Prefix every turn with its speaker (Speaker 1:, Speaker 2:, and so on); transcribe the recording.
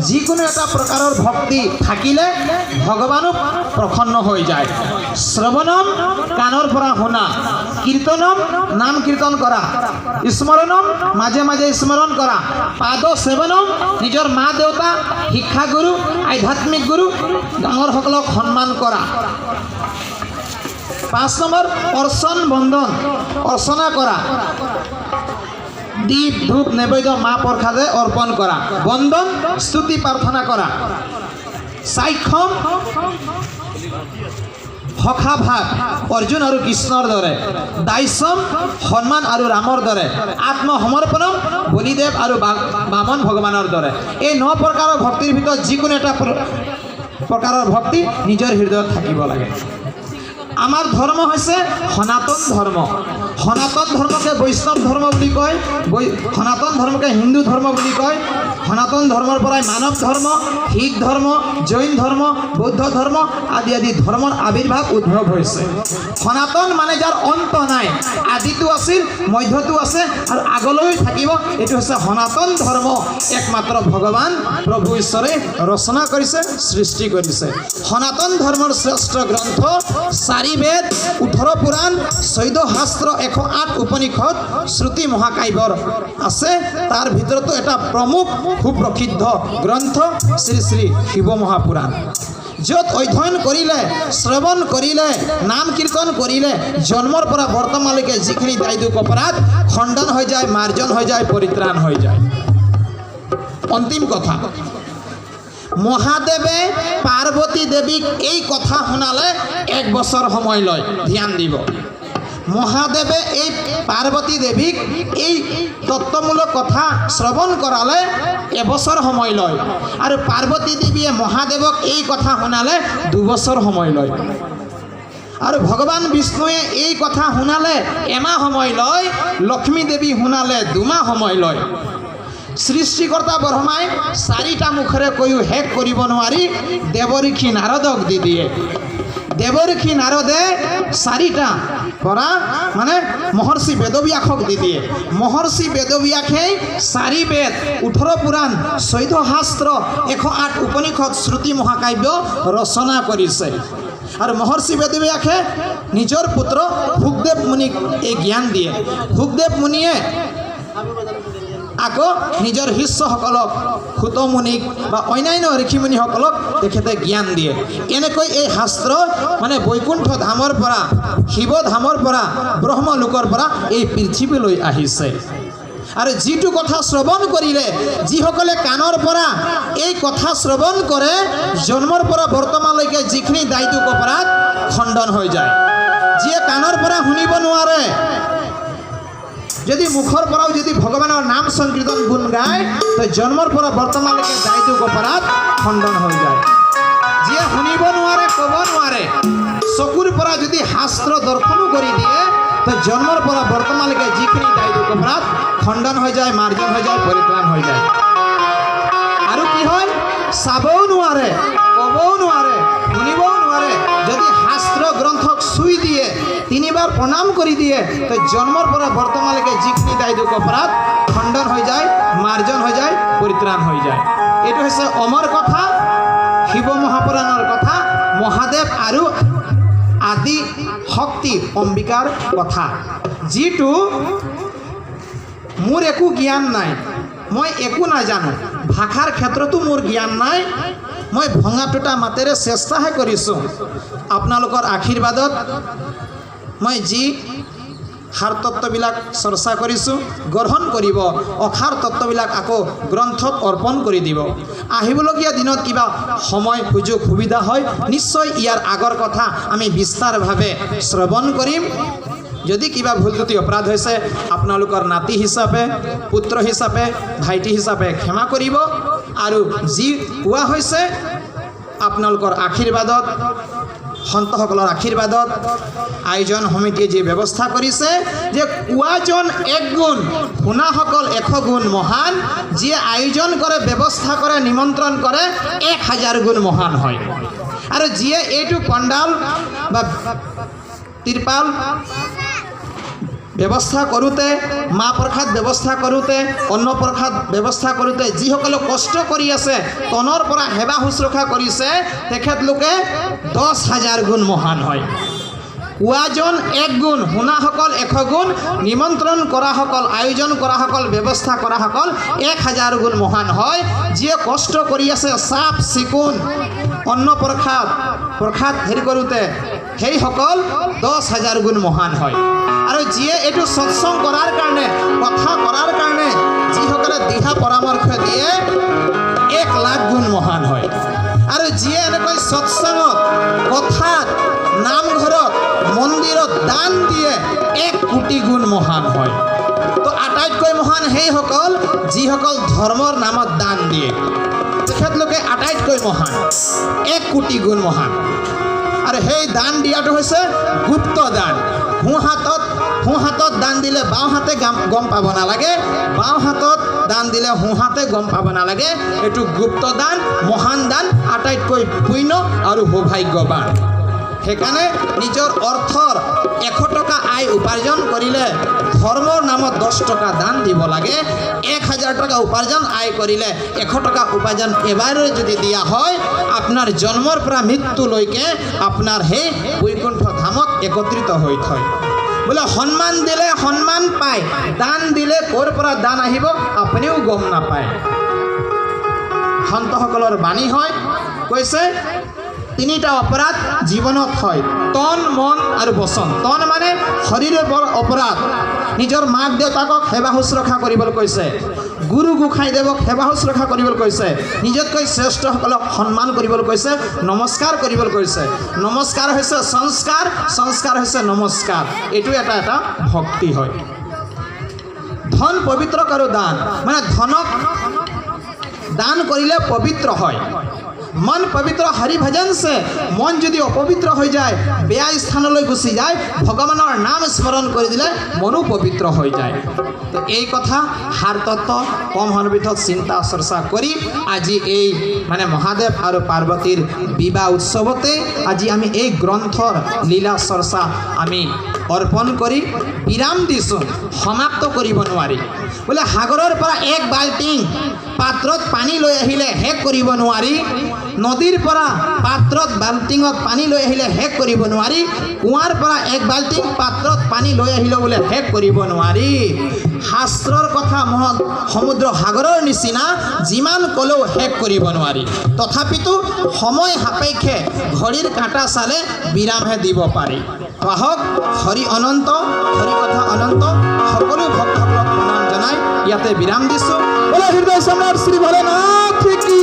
Speaker 1: যিকোনো এটা প্ৰকাৰৰ ভক্তি থাকিলে ভগৱানো প্ৰসন্ন হৈ যায়। শ্ৰৱণম কাণৰ পৰা শুনা, কীৰ্তনম নাম কীৰ্তন কৰা, স্মৰণম মাজে মাজে স্মৰণ কৰা, পাদ সেৱনম নিজৰ মা দেউতা শিক্ষাগুৰু আধ্যাত্মিক গুৰু ডাঙৰসকলক সন্মান কৰা। 5 নম্বৰ অৰ্চন বন্ধন অৰ্চনা কৰা, দীপ ধূপ নৈবেদ্য মা প্ৰসাদে অৰ্পণ কৰা, বন্দন স্তুতি প্ৰাৰ্থনা কৰা, চাক্ষম সখা ভাগ অৰ্জুন আৰু কৃষ্ণৰ দৰে, দাস্যম হনুমান আৰু ৰামৰ দৰে, আত্মসমৰ্পণম বলিদেৱ আৰু বামন ভগৱানৰ দৰে। এই 9 প্ৰকাৰৰ ভক্তিৰ ভিতৰত যিকোনো এটা প্ৰকাৰৰ ভক্তি নিজৰ হৃদয়ত থাকিব লাগে। আমাৰ ধৰ্ম হৈছে সনাতন ধৰ্ম। সনাতন ধৰ্মকে বৈষ্ণৱ ধৰ্ম বুলি কয়, সনাতন ধৰ্মকে হিন্দু ধৰ্ম বুলি কয়। সনাতন ধৰ্মৰ পৰাই মানৱ ধৰ্ম, শিখ ধৰ্ম, জৈন ধৰ্ম, বৌদ্ধ ধৰ্ম আদি আদি ধৰ্মৰ আবিৰ্ভাৱ উদ্ভৱ হৈছে। সনাতন মানে যাৰ অন্ত নাই, আদিটো আছিল, মধ্যটো আছে আৰু আগলৈ থাকিব, এইটো হৈছে সনাতন ধৰ্ম। একমাত্ৰ ভগৱান প্ৰভু ঈশ্বৰে ৰচনা কৰিছে, সৃষ্টি কৰিছে। সনাতন ধৰ্মৰ শ্ৰেষ্ঠ গ্ৰন্থ 4 বেদ, 18 পুৰাণ, 14 শাস্ত্ৰ, 108 উপনিষদ, শ্ৰুতি মহাকাব্যৰ আছে। তাৰ ভিতৰতো এটা প্ৰমুখ সুপ্ৰসিদ্ধ গ্ৰন্থ শ্ৰী শ্ৰী শিৱ মহাপুৰাণ, য'ত অধ্যয়ন কৰিলে, শ্ৰৱণ কৰিলে, নাম কীৰ্তন কৰিলে জন্মৰ পৰা বৰ্তমানলৈকে যিখিনি দায় দুখ অপৰাধ খণ্ডন হৈ যায়, মাৰ্জন হৈ যায়, পৰিত্ৰাণ হৈ যায়। অন্তিম কথা, মহাদেৱে পাৰ্বতী দেৱীক এই কথা শুনালে 1 বছৰ সময় লয়। ধ্যান দিব, মহাদেৱে এই পাৰ্বতী দেৱীক এই তত্ত্বমূলক কথা শ্ৰৱণ কৰালে 1 বছৰ সময় লয়, আৰু পাৰ্বতী দেৱীয়ে মহাদেৱক এই কথা শুনালে 2 বছৰ সময় লয়। আৰু ভগৱান বিষ্ণুৱে এই কথা শুনালে 1 মাহ সময় লয়, লক্ষ্মী দেৱী শুনালে 2 মাহ সময় লয়। সৃষ্টিকৰ্তা ব্ৰহ্মাই 4টা মুখেৰে কৈও শেষ কৰিব নোৱাৰি দেৱঋষি নাৰদক দি দিয়ে। দেৱঋষি নাৰদে 4টা পৰা মানে মহৰ্ষি বেদব্যাসক দি দিয়ে। মহৰ্ষি বেদব্যাসেই 4 বেদ, 18 পুৰাণ, 14 শাস্ত্ৰ, 108 উপনিষদ, শ্ৰুতি মহাকাব্য ৰচনা কৰিছে। আৰু মহৰ্ষি বেদব্যাসে নিজৰ পুত্ৰ ভূগদেৱ মুনিক এই জ্ঞান দিয়ে। ভূগদেৱ মুনিয়ে আকৌ নিজৰ শিষ্যসকলক সুতমুনিক বা অন্যান্য ঋষিমুনিসকলক তেখেতে জ্ঞান দিয়ে। এনেকৈ এই শাস্ত্ৰ মানে বৈকুণ্ঠ ধামৰ পৰা, শিৱ ধামৰ পৰা, ব্ৰহ্মলোকৰ পৰা এই পৃথিৱীলৈ আহিছে। আৰু যিটো কথা শ্ৰৱণ কৰিলে, যিসকলে কাণৰ পৰা এই কথা শ্ৰৱণ কৰে, জন্মৰ পৰা বৰ্তমানলৈকে যিখিনি দায় দুখ অপৰাধ খণ্ডন হৈ যায়। যিয়ে কাণৰ পৰা শুনিব নোৱাৰে, যদি মুখৰ পৰাও যদি ভগৱানৰ নাম সংকীৰ্তন গুণ গায়, তো জন্মৰ পৰা বৰ্তমানলৈকে দায় দুখ অপৰাধ খণ্ডন হৈ যায়। যিয়ে শুনিব নোৱাৰে, ক'ব নোৱাৰে, চকুৰ পৰা যদি শাস্ত্ৰ দৰ্শনো কৰি দিয়ে, তো জন্মৰ পৰা বৰ্তমানলৈকে যিখিনি দায় দুখ অপৰাধ খণ্ডন হৈ যায়, মাৰ্জন হৈ যায়, পৰিত্ৰাণ হৈ যায়। আৰু কি হয়, চাবও নোৱাৰে, ক'বও নোৱাৰে, শুনিবও নোৱাৰে, যদি শাস্ত্ৰ গ্ৰন্থক চুই দিয়ে, 3 বাৰ প্ৰণাম কৰি দিয়ে, তো জন্মৰ পৰা বৰ্তমানলৈকে যিখিনি দায় দুখ অপৰাধ খণ্ডন হৈ যায়, মাৰ্জন হৈ যায়, পৰিত্ৰাণ হৈ যায়। এইটো হৈছে অমৰ কথা, শিৱ মহাপুৰাণৰ কথা, মহাদেৱ আৰু আদি শক্তি অম্বিকাৰ কথা। যিটো মোৰ একো জ্ঞান নাই, মই একো নাজানো, ভাষাৰ ক্ষেত্ৰতো মোৰ জ্ঞান নাই, মই ভঙা টুটা মাতেৰে চেষ্টাহে কৰিছোঁ। আপোনালোকৰ আশীৰ্বাদত মই যি সাৰ তত্ত্ববিলাক চৰ্চা কৰিছোঁ গ্ৰহণ কৰিব, অসাৰ তত্ত্ববিলাক আকৌ গ্ৰন্থত অৰ্পণ কৰি দিব। আহিবলগীয়া দিনত কিবা সময় সুযোগ সুবিধা হয়, নিশ্চয় ইয়াৰ আগৰ কথা আমি বিস্তাৰভাৱে শ্ৰৱণ কৰিম। যদি কিবা ভুল ত্ৰুটি অপৰাধ হৈছে, আপোনালোকৰ নাতি হিচাপে, পুত্ৰ হিচাপে, ভাইটি হিচাপে ক্ষমা কৰিব। আৰু যি কোৱা হৈছে আপোনালোকৰ আশীৰ্বাদত, সন্তসকলৰ আশীৰ্বাদত, আয়োজন সমিতিয়ে যি ব্যৱস্থা কৰিছে যে কোৱাজন 1 গুণ, শুনাসকল 100 গুণ মহান, যিয়ে আয়োজন কৰে, ব্যৱস্থা কৰে, নিমন্ত্ৰণ কৰে 1000 গুণ মহান হয়। আৰু যিয়ে এইটো পণ্ডাল বা তিৰপাল ব্যৱস্থা কৰোঁতে মাহ প্ৰসাদ ব্যৱস্থা কৰোঁতে অন্ন প্ৰসাদ ব্যৱস্থা কৰোঁতে যিসকলে কষ্ট কৰি আছে তনৰ পৰা সেৱা শুশ্ৰূষা কৰিছে তেখেতলোকে 10,000 গুণ মহান হয়। কোৱাজন 1 গুণ, শুনাসকল 100 গুণ, নিমন্ত্ৰণ কৰাসকল, আয়োজন কৰাসকল, ব্যৱস্থা কৰাসকল 1000 গুণ মহান হয়। যিয়ে কষ্ট কৰি আছে চাফ চিকুণ অন্ন প্ৰসাদ হেৰি কৰোঁতে সেইসকল 10,000 গুণ মহান হয়। আৰু যিয়ে এইটো সৎসং কৰাৰ কাৰণে কথা কৰাৰ কাৰণে যিসকলে দিহা পৰামৰ্শ দিয়ে 1 লাখ গুণ মহান হয়। আৰু যিয়ে এনেকৈ সৎসংগত কথাত নামঘৰত মন্দিৰত দান দিয়ে 1 কোটি গুণ মহান হয়। তো আটাইতকৈ মহান সেইসকল যিসকল ধৰ্মৰ নামত দান দিয়ে তেখেতলোকে আটাইতকৈ মহান 1 কোটি গুণ মহান। আৰু সেই দান দিয়াটো হৈছে গুপ্ত দান। সোঁ হাতত দান দিলে বাওঁ হাতে গম পাব নালাগে, বাওঁ হাতত দান দিলে সোঁ হাতে গম পাব নালাগে। এইটো গুপ্ত দান, মহান দান, আটাইতকৈ পুণ্য আৰু সৌভাগ্যৱান। সেইকাৰণে নিজৰ অৰ্থৰ 100 টকা আয় উপাৰ্জন কৰিলে ধৰ্মৰ নামত 10 টকা দান দিব লাগে। 1000 টকা উপাৰ্জন আয় কৰিলে 100 টকা উপাৰ্জন এবাৰে যদি দিয়া হয় আপোনাৰ জন্মৰ পৰা মৃত্যুলৈকে আপোনাৰ সেই বৈকুণ্ঠ ধামত একত্ৰিত হৈ থয়। বোলে সন্মান দিলে সন্মান পায়, দান দিলে ক'ৰ পৰা দান আহিব আপুনিও গম নাপায়। সন্তসকলৰ বাণী হয়, কৈছে 3টা অপৰাধ জীৱনত হয়, তন মন আৰু বচন। তন মানে শৰীৰৰ অপৰাধ, নিজৰ মাক দেউতাকক সেৱা শুশ্ৰূষা কৰিবলৈ কৈছে, গুৰু গোসাঁইদেৱক সেৱা শুশ্ৰূষা কৰিবলৈ কৈছে, নিজতকৈ শ্ৰেষ্ঠসকলক সন্মান কৰিবলৈ কৈছে, নমস্কাৰ কৰিবলৈ কৈছে। নমস্কাৰ হৈছে সংস্কাৰ, সংস্কাৰ হৈছে নমস্কাৰ। এইটো এটা ভক্তি হয়। ধন পবিত্ৰ আৰু দান মানে ধনক দান কৰিলে পবিত্ৰ হয়। মন পবিত্ৰ হৰি ভজন সে মন যদি অপবিত্ৰ হৈ যায়, বেয়া স্থানলৈ গুচি যায়, ভগৱানৰ নাম স্মৰণ কৰি দিলে মনো পবিত্ৰ হৈ যায়। তো এই কথা সাৰ তত্ত্ব কম সন্বিতত চিন্তা চৰ্চা কৰি আজি এই মানে মহাদেৱ আৰু পাৰ্বতীৰ বিবাহ উৎসৱতে আজি আমি এই গ্ৰন্থৰ লীলা চৰ্চা আমি অৰ্পণ কৰি বিৰাম দিছোঁ। সমাপ্ত কৰিব নোৱাৰি। বোলে সাগৰৰ পৰা 1 বাল্টিং পাত্ৰত পানী লৈ আহিলে শেষ কৰিব নোৱাৰি, নদীৰ পৰা পাত্ৰত বাল্টিঙত পানী লৈ আহিলে শেষ কৰিব নোৱাৰি, কুঁৱাৰ পৰা 1 বাল্টিং পাত্ৰত পানী লৈ আহিলে বোলে শেষ কৰিব নোৱাৰি। শাস্ত্ৰৰ কথা সমুদ্ৰ সাগৰৰ নিচিনা যিমান ক'লেও শেষ কৰিব নোৱাৰি। তথাপিতো সময় সাপেক্ষে ঘড়ীৰ কাঁটা চালে বিৰামহে দিব পাৰি। আহক হৰি অনন্ত, হৰি কথা অনন্ত, সকলো ভক্তসকলক প্ৰণাম জনাই ইয়াতে বিৰাম দিছোঁ। হৃদয় সম্ৰাট শ্ৰী ভোলেনাথ কি